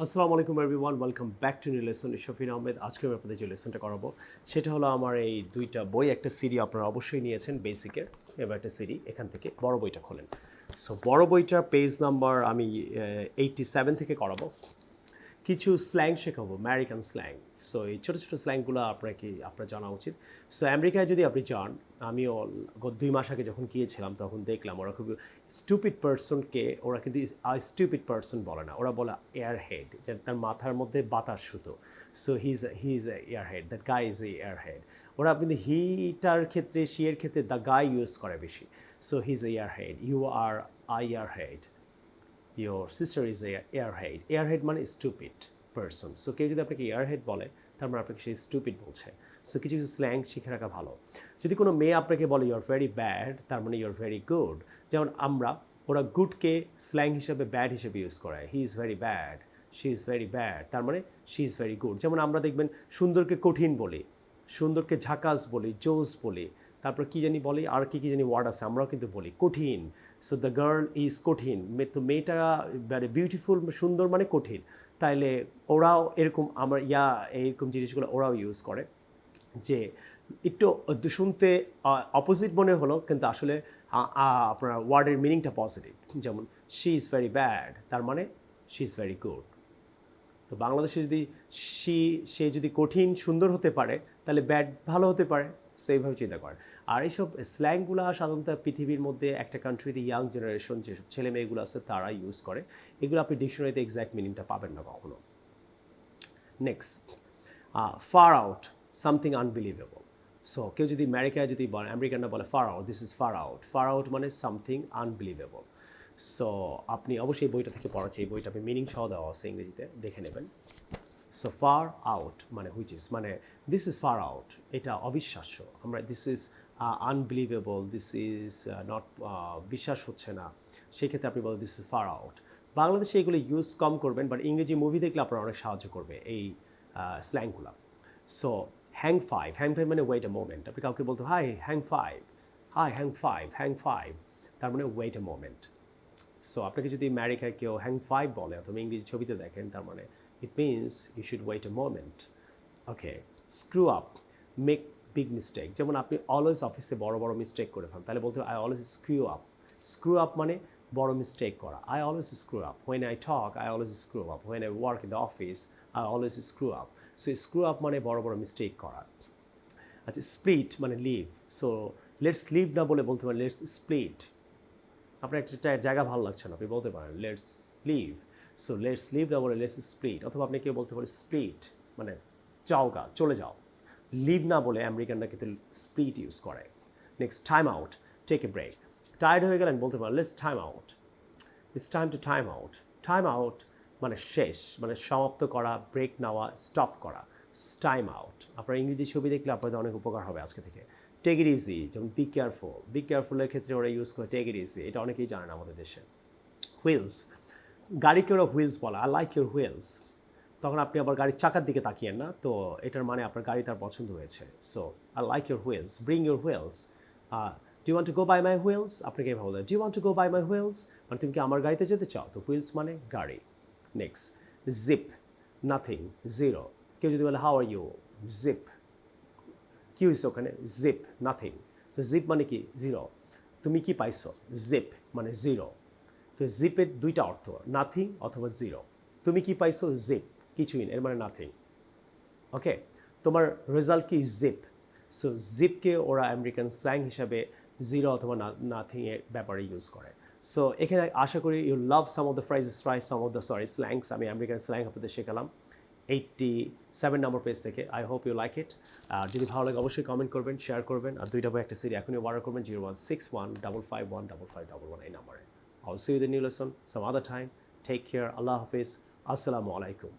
আসসালামু আলাইকুম everyone, welcome back to new lesson. Shafin Ahmed. আজকে আমি আপনাদের যে লেসনটা করাবো সেটা হলো আমার এই দুইটা বই, একটা সিডি আপনারা অবশ্যই নিয়েছেন বেসিকের, এবার একটা সিডি এখান থেকে বড় বইটা খোলেন। সো বড় বইটার পেজ নাম্বার আমি 87 থেকে করাবো। কিছু স্ল্যাং শেখাবো, আমেরিকান স্ল্যাং। সো এই ছোটো ছোটো স্ল্যাংগুলো আপনার জানা উচিত। সো আমেরিকায় যদি আপনি যান, আমিও 2 মাস আগে যখন গিয়েছিলাম তখন দেখলাম ওরা খুব স্টুপিড পার্সনকে ওরা কিন্তু স্টুপিড পার্সন বলে না, ওরা বলে এয়ার হেড, যে তার মাথার মধ্যে বাতাস সুতো। So he is air head, that guy is air head. ওরা কিন্তু হিটার ক্ষেত্রে, শিয়ের ক্ষেত্রে দ্য গাই ইউজ করে বেশি। So he is airhead, you are airhead, your sister is a airhead. Airhead মানে stupid person. সো কেউ যদি আপনাকে এয়ারহেড বলে তার মানে আপনাকে সে স্টুপিড বলছে। সো কিছু কিছু স্ল্যাং শিখে রাখা ভালো। যদি কোনো মেয়ে আপনাকে বলে ইউ আর ভেরি ব্যাড, তার মানে ইউ আর ভেরি গুড। যেমন ওরা গুডকে স্ল্যাং হিসেবে ব্যাড হিসেবে ইউজ করে। He is very bad, she is very bad, তার মানে শি ইজ ভেরি গুড। যেমন আমরা দেখবেন সুন্দরকে কঠিন বলি, সুন্দরকে ঝাকাস বলি, জোস বলি, তারপর কী জানি বলি, আর কী জানি ওয়ার্ড আছে আমরাও কিন্তু বলি কঠিন। সো দ্য গার্ল ইজ কঠিন, তো মেয়েটা মানে বিউটিফুল, সুন্দর মানে কঠিন। তাইলে ওরাও এরকম এইরকম জিনিসগুলো ওরাও ইউজ করে, যে একটু শুনতে অপোজিট মনে হলো কিন্তু আসলে আপনার ওয়ার্ডের মিনিংটা পজিটিভ। যেমন শি ইজ ভেরি ব্যাড, তার মানে শি ইজ ভেরি গুড। তো বাংলাদেশে যদি সে যদি কঠিন সুন্দর হতে পারে তাহলে ব্যাড ভালো হতে পারে। সো এইভাবে চিন্তা করেন। আর এইসব স্ল্যাংগুলো সাধারণত পৃথিবীর মধ্যে একটা কান্ট্রিতে ইয়াং জেনারেশন যেসব ছেলে মেয়েগুলো আছে তারা ইউজ করে। এগুলো আপনি ডিকশনারিতে এক্স্যাক্ট মিনিংটা পাবেন না কখনো। Next, far out, something unbelievable. So কেউ যদি যদি বলে, আমেরিকানরা বলে far out, this is far out. Far out মানে সামথিং আনবিলিভেবল। সো আপনি অবশ্যই এই বইটা থেকে পড়াচ্ছি, এই বইটা আপনি মিনিং সহ দেওয়া আছে ইংরেজিতে, দেখে নেবেন। সো ফার আউট মানে হুইচ ইজ, মানে দিস ইজ ফার আউট, এটা অবিশ্বাস্য। আমরা this is unbelievable, this is not, বিশ্বাস হচ্ছে না, সেক্ষেত্রে আপনি বলেন দিস ইজ ফার আউট। বাংলাদেশে এগুলো ইউজ কম করবেন, বাট ইংরেজি মুভি দেখলে আপনার অনেক সাহায্য করবে এই স্ল্যাংগুলো। সো হ্যাং ফাইভ মানে ওয়েট এ মোমেন্ট। আপনি কাউকে বলতে hi hang five, hang five, তার মানে ওয়েট এ মোমেন্ট। সো আপনাকে যদি আমেরিকায় কেউ হ্যাং ফাইভ বলে অথবা ইংরেজি ছবিতে দেখেন, তার মানে it means you should wait a moment. Okay, screw up, make big mistake. যেমন আপনি অলওয়েজ অফিসে বড় বড় মিস্টেক করে ফেলেন, তাহলে বলতে I always screw up. Screw up মানে বড় মিস্টেক করা। I always screw up, when I talk I always screw up, when I work in the office I always screw up. So screw up মানে বড় বড় mistake করা। আচ্ছা, split মানে leave. So let's leave না বলে বলতে পারেন লেটস স্প্লিট। আপনার একটা জায়গা ভালো লাগছে না, আপনি বলতে পারেন let's leave. So let's leave না বলে লেটস স্প্লিট। অথবা আপনি কেউ বলতে পারেন স্প্লিট মানে যাওগা, চলে যাও। লিভ না বলে আমেরিকানরা কিন্তু স্প্লিট ইউজ করে। Next, time out, take a break. Tired হয়ে গেলেন, বলতে পারেন let's time out, it's time to time out. Time out মানে শেষ, মানে সমাপ্ত করা, ব্রেক নেওয়া, স্টপ করা, টাইম আউট। আপনার ইংরেজি ছবি দেখলে আপনাদের অনেক উপকার হবে আজকে থেকে। টেক ইট ইজি, যেমন বি কেয়ারফুল, বি কেয়ারফুলের ক্ষেত্রে ওরা ইউজ করে টেক ইট ইজি, এটা অনেকেই জানে না আমাদের দেশে। হুইলস, গাড়িকে ওরা হুইলস বলে, আই লাইক ইউর হুইলস। তখন আপনি আবার গাড়ির চাকার দিকে তাকিয়েন না, তো এটার মানে আপনার গাড়ি তার পছন্দ হয়েছে। So I like your wheels, bring your wheels. Do you want to go by my wheels, আপনাকে এভাবে বলে do you want to go by my wheels, মানে তুমি কি আমার গাড়িতে যেতে চাও? তো হুইলস মানে গাড়ি। Next, zip, nothing, zero. কেউ যদি বলে হাউ আর ইউ, জিপ, কী হয়েছে ওখানে? Zip, nothing. তো জিপ মানে কি? জিরো। তুমি কি পাইছো? জিপ মানে জিরো। তো জিপের দুইটা অর্থ, নাথিং অথবা জিরো। তুমি কি পাইছো? জিপ, কিছুই না, এর মানে নাথিং। ওকে, তোমার রেজাল্ট কি? জিপ। সো জিপকে ওরা আমেরিকান স্ল্যাং হিসাবে জিরো অথবা নাথিংয়ের ব্যাপারে ইউজ করে। সো এখানে আশা করি you love some of the phrases, slangs. আমি আমেরিকান স্ল্যাং আপনাদের শেখালাম 87 নম্বর পেজ থেকে। I hope you like it. আর যদি ভালো লাগে অবশ্যই কমেন্ট করবেন, শেয়ার করবেন। আর দুইটা বই একটা সিডি এখনই অর্ডার করবেন 0161551551 এই নাম্বারে। I'll see you in the new lesson some other time. Take care. Allah Hafiz. Assalamu alaikum.